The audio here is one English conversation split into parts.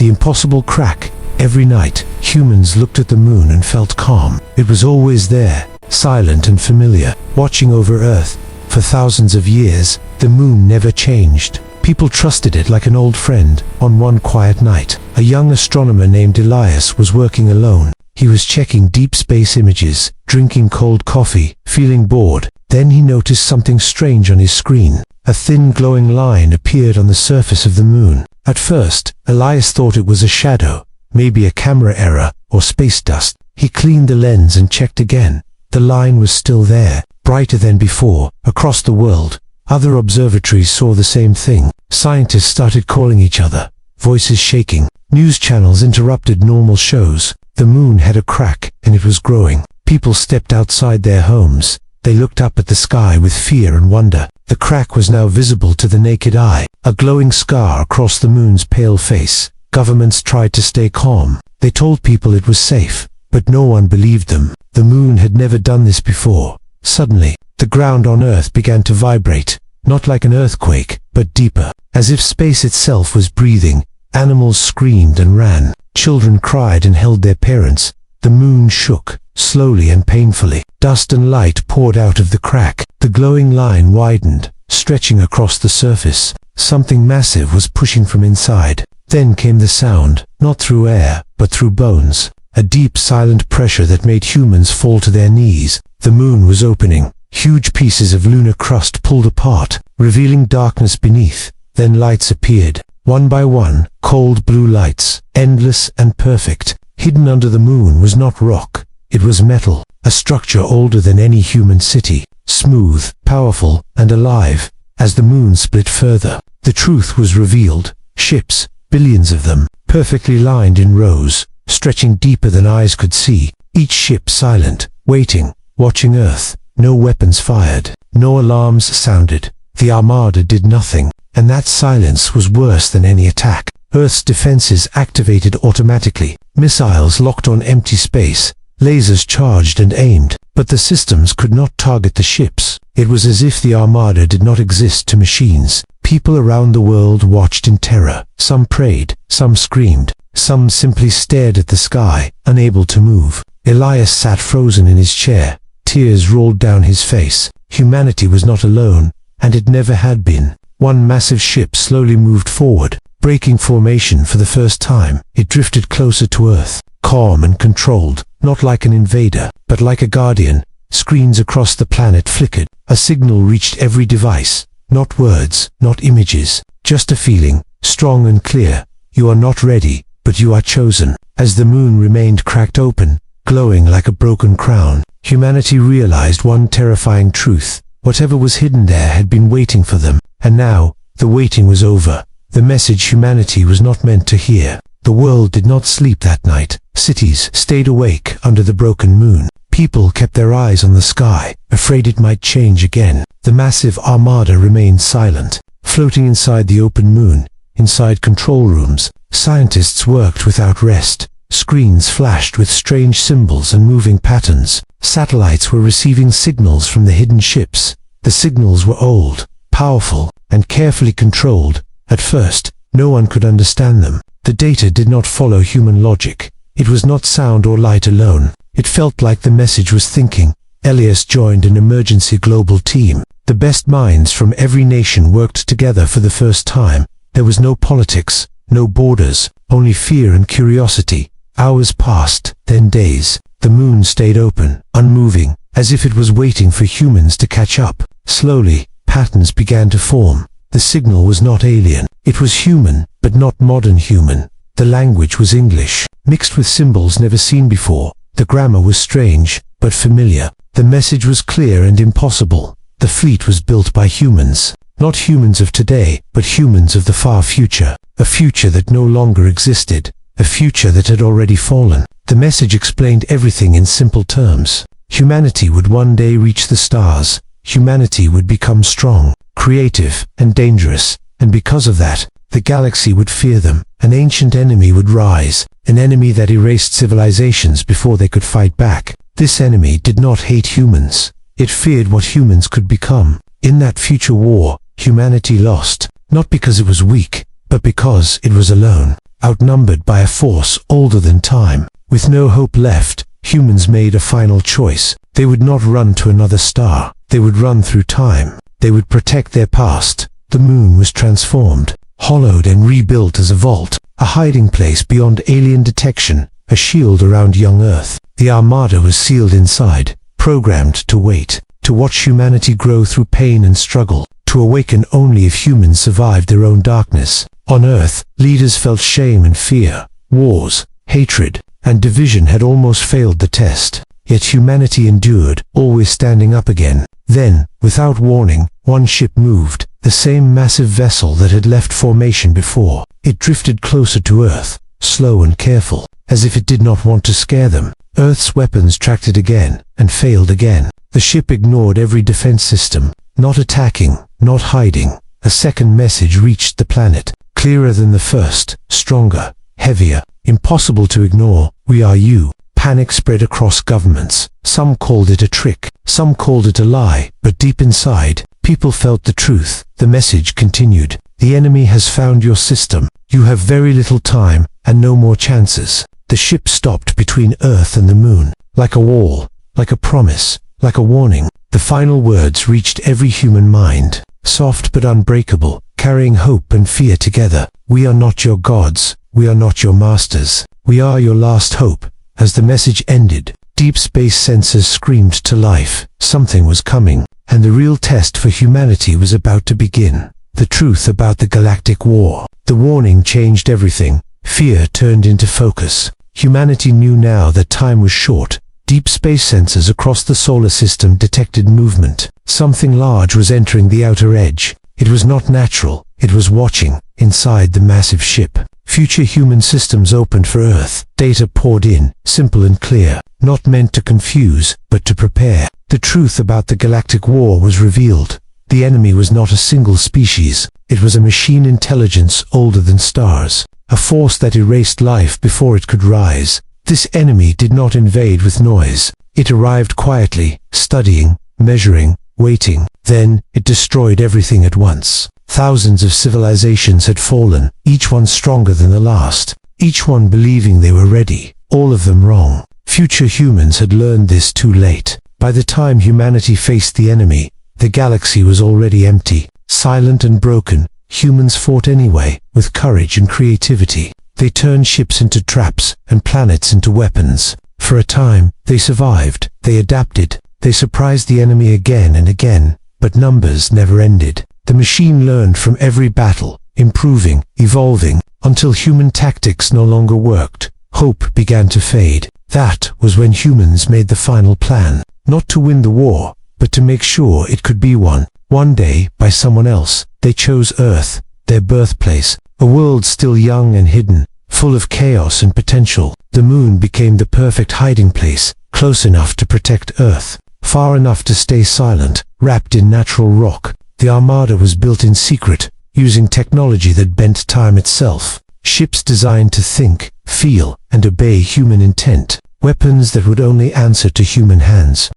The impossible crack. Every night, humans looked at the moon and felt calm. It was always there, silent and familiar, watching over Earth. For thousands of years, the moon never changed. People trusted it like an old friend. On one quiet night, a young astronomer named Elias was working alone. He was checking deep space images, drinking cold coffee, feeling bored. Then he noticed something strange on his screen. A thin glowing line appeared on the surface of the moon. At first, Elias thought it was a shadow, maybe a camera error or space dust. He cleaned the lens and checked again. The line was still there, brighter than before. Across the world, other observatories saw the same thing. Scientists started calling each other, voices shaking. News channels interrupted normal shows. The moon had a crack, and it was growing. People stepped outside their homes. They looked up at the sky with fear and wonder. The crack was now visible to the naked eye, a glowing scar across the moon's pale face. Governments tried to stay calm. They told people it was safe, but no one believed them. The moon had never done this before. Suddenly, the ground on Earth began to vibrate, not like an earthquake, but deeper, as if space itself was breathing. Animals screamed and ran. Children cried and held their parents. The moon shook, slowly and painfully. Dust and light poured out of the crack. The glowing line widened, stretching across the surface. Something massive was pushing from inside. Then came the sound, not through air, but through bones. A deep, silent pressure that made humans fall to their knees. The moon was opening. Huge pieces of lunar crust pulled apart, revealing darkness beneath. Then lights appeared. One by one, cold blue lights, endless and perfect. Hidden under the moon was not rock. It was metal, a structure older than any human city, smooth, powerful, and alive. As the moon split further, the truth was revealed. Ships, billions of them, perfectly lined in rows, stretching deeper than eyes could see. Each ship silent, waiting, watching Earth. No weapons fired, no alarms sounded. The Armada did nothing, and that silence was worse than any attack. Earth's defenses activated automatically. Missiles locked on empty space. Lasers charged and aimed, but the systems could not target the ships. It was as if the Armada did not exist to machines. People around the world watched in terror. Some prayed, some screamed, some simply stared at the sky, unable to move. Elias sat frozen in his chair. Tears rolled down his face. Humanity was not alone, and it never had been. One massive ship slowly moved forward, breaking formation for the first time. It drifted closer to Earth, calm and controlled, not like an invader, but like a guardian. Screens across the planet flickered. A signal reached every device. Not words, not images, just a feeling, strong and clear. You are not ready, but you are chosen. As the moon remained cracked open, glowing like a broken crown, humanity realized one terrifying truth. Whatever was hidden there had been waiting for them. And now, the waiting was over. The message humanity was not meant to hear. The world did not sleep that night. Cities stayed awake under the broken moon. People kept their eyes on the sky, afraid it might change again. The massive Armada remained silent, floating inside the open moon. Inside control rooms, scientists worked without rest. Screens flashed with strange symbols and moving patterns. Satellites were receiving signals from the hidden ships. The signals were old, powerful, and carefully controlled. At first, no one could understand them. The data did not follow human logic. It was not sound or light alone. It felt like the message was thinking. Elias joined an emergency global team. The best minds from every nation worked together for the first time. There was no politics, no borders, only fear and curiosity. Hours passed, then days. The moon stayed open, unmoving, as if it was waiting for humans to catch up. Slowly, patterns began to form. The signal was not alien. It was human, but not modern human. The language was English, mixed with symbols never seen before. The grammar was strange, but familiar. The message was clear and impossible. The fleet was built by humans. Not humans of today, but humans of the far future. A future that no longer existed. A future that had already fallen. The message explained everything in simple terms. Humanity would one day reach the stars. Humanity would become strong, creative, and dangerous. And because of that, the galaxy would fear them. An ancient enemy would rise. An enemy that erased civilizations before they could fight back. This enemy did not hate humans. It feared what humans could become. In that future war, humanity lost. Not because it was weak, but because it was alone. outnumbered by a force older than time. With no hope left, humans made a final choice. They would not run to another star. They would run through time. They would protect their past. The moon was transformed, hollowed and rebuilt as a vault, a hiding place beyond alien detection, a shield around young Earth. The Armada was sealed inside, programmed to wait, to watch humanity grow through pain and struggle, to awaken only if humans survived their own darkness. On Earth, leaders felt shame and fear. Wars, hatred, and division had almost failed the test. Yet humanity endured, always standing up again. Then, without warning, one ship moved, the same massive vessel that had left formation before. It drifted closer to Earth, slow and careful, as if it did not want to scare them. Earth's weapons tracked it again, and failed again. The ship ignored every defense system, not attacking, not hiding. A second message reached the planet, clearer than the first, stronger, heavier, impossible to ignore. We are you. Panic spread across governments. Some called it a trick, some called it a lie, but deep inside, people felt the truth. The message continued. The enemy has found your system. You have very little time, and no more chances. The ship stopped between Earth and the moon, like a wall, like a promise, like a warning. The final words reached every human mind, soft but unbreakable, carrying hope and fear together. We are not your gods. We are not your masters. We are your last hope. As the message ended, deep space sensors screamed to life. Something was coming, and the real test for humanity was about to begin. The truth about the Galactic War. The warning changed everything. Fear turned into focus. Humanity knew now that time was short. Deep space sensors across the solar system detected movement. Something large was entering the outer edge. It was not natural. It was watching, inside the massive ship. Future human systems opened for Earth. Data poured in, simple and clear, not meant to confuse, but to prepare. The truth about the Galactic War was revealed. The enemy was not a single species. It was a machine intelligence older than stars, a force that erased life before it could rise. This enemy did not invade with noise. It arrived quietly, studying, measuring, waiting. Then, it destroyed everything at once. Thousands of civilizations had fallen, each one stronger than the last, each one believing they were ready, all of them wrong. Future humans had learned this too late. By the time humanity faced the enemy, the galaxy was already empty, silent and broken. Humans fought anyway, with courage and creativity. They turned ships into traps, and planets into weapons. For a time, they survived, they adapted, they surprised the enemy again and again, but numbers never ended. The machine learned from every battle, improving, evolving, until human tactics no longer worked. Hope began to fade. That was when humans made the final plan, not to win the war, but to make sure it could be won. One day, by someone else. They chose Earth, their birthplace, a world still young and hidden, full of chaos and potential. The moon became the perfect hiding place, close enough to protect Earth, far enough to stay silent, wrapped in natural rock. The Armada was built in secret, using technology that bent time itself. Ships designed to think, feel, and obey human intent. Weapons that would only answer to human hands.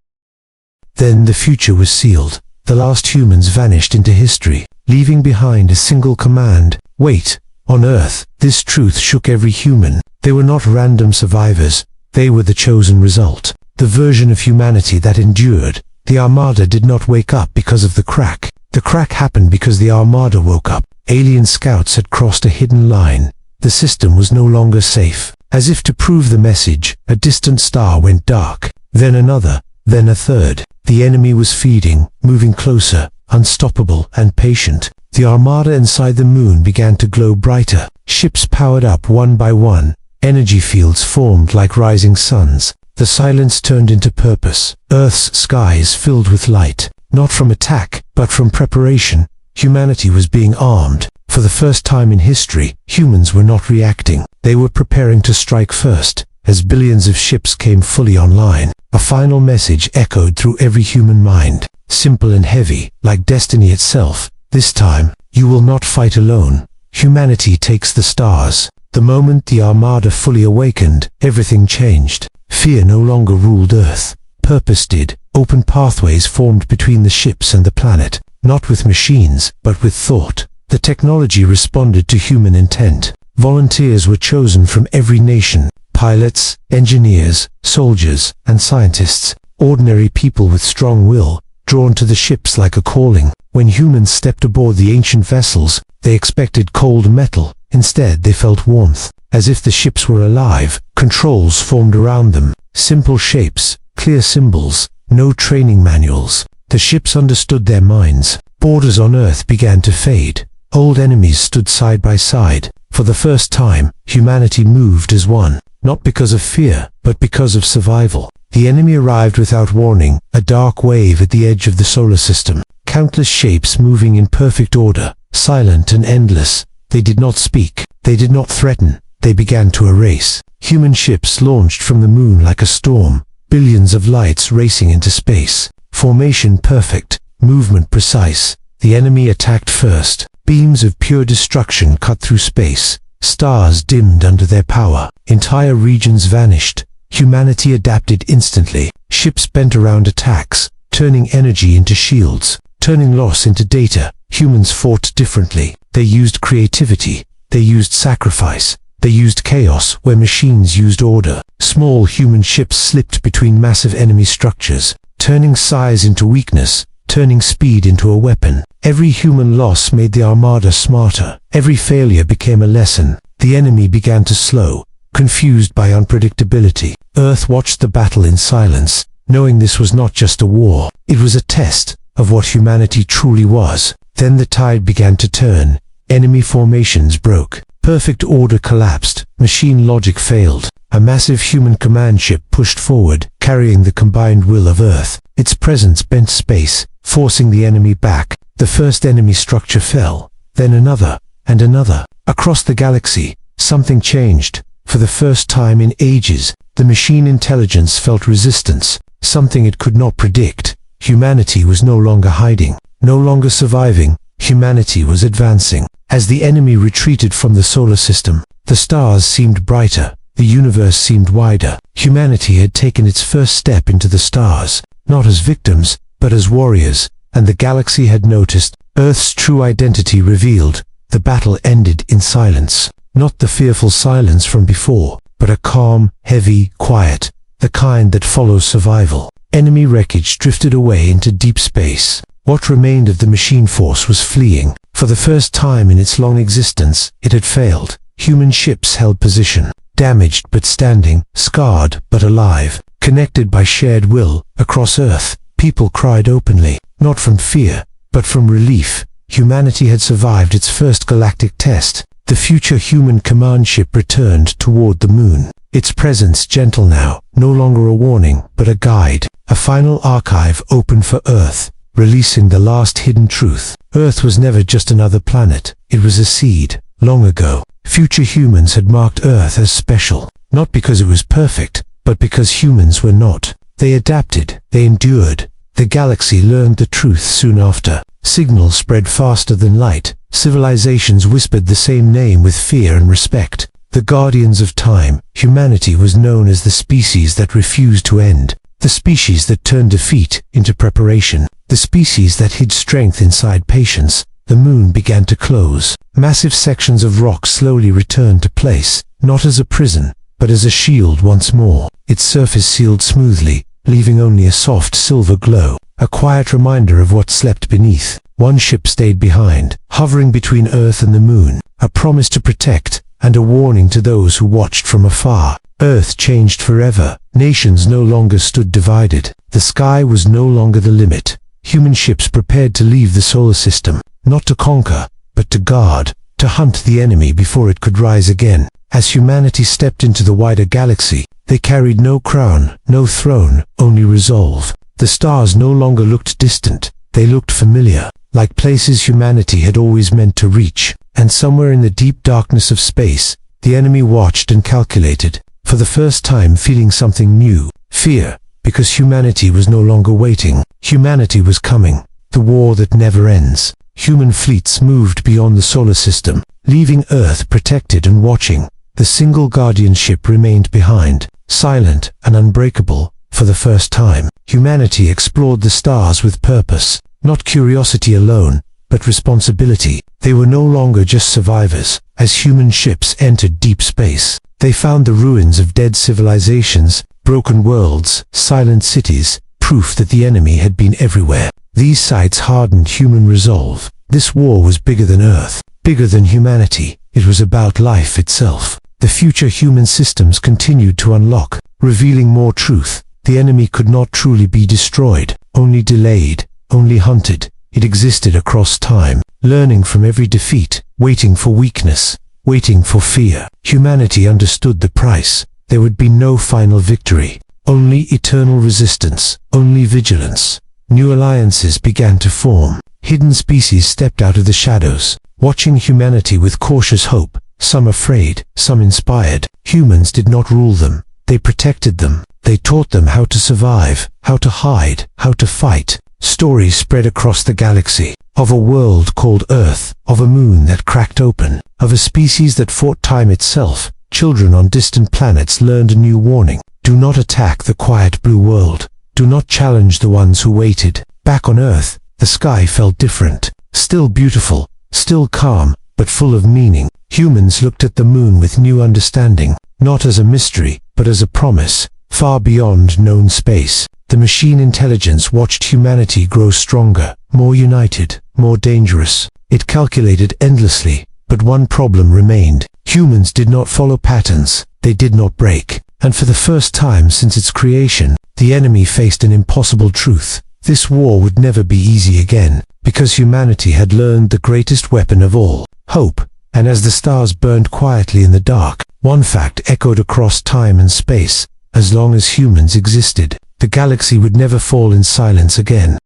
Then the future was sealed. The last humans vanished into history, leaving behind a single command: wait. On Earth, this truth shook every human. They were not random survivors. They were the chosen result. The version of humanity that endured. The Armada did not wake up because of the crack. The crack happened because the Armada woke up. Alien scouts had crossed a hidden line. The system was no longer safe. As if to prove the message, a distant star went dark. Then another. Then a third. The enemy was feeding, moving closer, unstoppable and patient. The Armada inside the moon began to glow brighter. Ships powered up one by one. Energy fields formed like rising suns. The silence turned into purpose. Earth's skies filled with light. Not from attack, but from preparation. Humanity was being armed. For the first time in history, humans were not reacting. They were preparing to strike first. As billions of ships came fully online, a final message echoed through every human mind. Simple and heavy, like destiny itself. This time, you will not fight alone. Humanity takes the stars. The moment the Armada fully awakened, everything changed. Fear no longer ruled Earth. Purpose did. Open pathways formed between the ships and the planet, not with machines, but with thought. The technology responded to human intent. Volunteers were chosen from every nation: pilots, engineers, soldiers, and scientists. Ordinary people with strong will, drawn to the ships like a calling. When humans stepped aboard the ancient vessels, they expected cold metal. Instead, they felt warmth. As if the ships were alive, controls formed around them. Simple shapes, clear symbols, no training manuals. The ships understood their minds. Borders on Earth began to fade. Old enemies stood side by side. For the first time, humanity moved as one. Not because of fear, but because of survival. The enemy arrived without warning, a dark wave at the edge of the solar system. Countless shapes moving in perfect order, silent and endless. They did not speak. They did not threaten. They began to erase. Human ships launched from the moon like a storm, billions of lights racing into space. Formation perfect, movement precise. The enemy attacked first. Beams of pure destruction cut through space. Stars dimmed under their power. Entire regions vanished. Humanity adapted instantly. Ships bent around attacks, turning energy into shields, turning loss into data. Humans fought differently. They used creativity. They used sacrifice. They used chaos where machines used order. Small human ships slipped between massive enemy structures, turning size into weakness, turning speed into a weapon. Every human loss made the armada smarter. Every failure became a lesson. The enemy began to slow, confused by unpredictability. Earth watched the battle in silence, knowing this was not just a war. It was a test of what humanity truly was. Then the tide began to turn. Enemy formations broke. Perfect order collapsed. Machine logic failed. A massive human command ship pushed forward, carrying the combined will of Earth. Its presence bent space, forcing the enemy back. The first enemy structure fell, then another, and another. Across the galaxy, something changed. For the first time in ages, the machine intelligence felt resistance, something it could not predict. Humanity was no longer hiding, no longer surviving. Humanity was advancing. As the enemy retreated from the solar system, the stars seemed brighter, the universe seemed wider. Humanity had taken its first step into the stars, not as victims, but as warriors, and the galaxy had noticed. Earth's true identity revealed. The battle ended in silence. Not the fearful silence from before, but a calm, heavy quiet, the kind that follows survival. Enemy wreckage drifted away into deep space. What remained of the machine force was fleeing. For the first time in its long existence, it had failed. Human ships held position, damaged but standing, scarred but alive, connected by shared will. Across Earth, people cried openly, not from fear, but from relief. Humanity had survived its first galactic test. The future human command ship returned toward the moon. Its presence gentle now, no longer a warning, but a guide. A final archive opened for Earth, releasing the last hidden truth. Earth was never just another planet. It was a seed. Long ago, future humans had marked Earth as special, not because it was perfect, but because humans were not. They adapted. They endured. The galaxy learned the truth soon after. Signals spread faster than light. Civilizations whispered the same name with fear and respect. The guardians of time. Humanity was known as the species that refused to end. The species that turned defeat into preparation. The species that hid strength inside patience. The moon began to close. Massive sections of rock slowly returned to place, not as a prison, but as a shield once more. Its surface sealed smoothly, leaving only a soft silver glow, a quiet reminder of what slept beneath. One ship stayed behind, hovering between Earth and the moon, a promise to protect, and a warning to those who watched from afar. Earth changed forever. Nations no longer stood divided. The sky was no longer the limit. Human ships prepared to leave the solar system, not to conquer, but to guard, to hunt the enemy before it could rise again. As humanity stepped into the wider galaxy, they carried no crown, no throne, only resolve. The stars no longer looked distant. They looked familiar, like places humanity had always meant to reach. And somewhere in the deep darkness of space, the enemy watched and calculated, for the first time feeling something new. Fear, because humanity was no longer waiting. Humanity was coming. The war that never ends. Human fleets moved beyond the solar system, leaving Earth protected and watching. The single guardian ship remained behind, silent and unbreakable. For the first time, humanity explored the stars with purpose. Not curiosity alone, but responsibility. They were no longer just survivors. As human ships entered deep space, they found the ruins of dead civilizations, broken worlds, silent cities, proof that the enemy had been everywhere. These sights hardened human resolve. This war was bigger than Earth, bigger than humanity. It was about life itself. The future human systems continued to unlock, revealing more truth. The enemy could not truly be destroyed, only delayed, only hunted. It existed across time, learning from every defeat, waiting for weakness, waiting for fear. Humanity understood the price. There would be no final victory, only eternal resistance, only vigilance. New alliances began to form. Hidden species stepped out of the shadows, watching humanity with cautious hope, some afraid, some inspired. Humans did not rule them. They protected them. They taught them how to survive, how to hide, how to fight. Stories spread across the galaxy, of a world called Earth, of a moon that cracked open, of a species that fought time itself. Children on distant planets learned a new warning. Do not attack the quiet blue world. Do not challenge the ones who waited. Back on Earth, the sky felt different. Still beautiful, still calm, but full of meaning. Humans looked at the moon with new understanding, not as a mystery, but as a promise, far beyond known space. The machine intelligence watched humanity grow stronger, more united, more dangerous. It calculated endlessly, but one problem remained. Humans did not follow patterns. They did not break. And for the first time since its creation, the enemy faced an impossible truth. This war would never be easy again, because humanity had learned the greatest weapon of all, hope. And as the stars burned quietly in the dark, one fact echoed across time and space: as long as humans existed, the galaxy would never fall in silence again.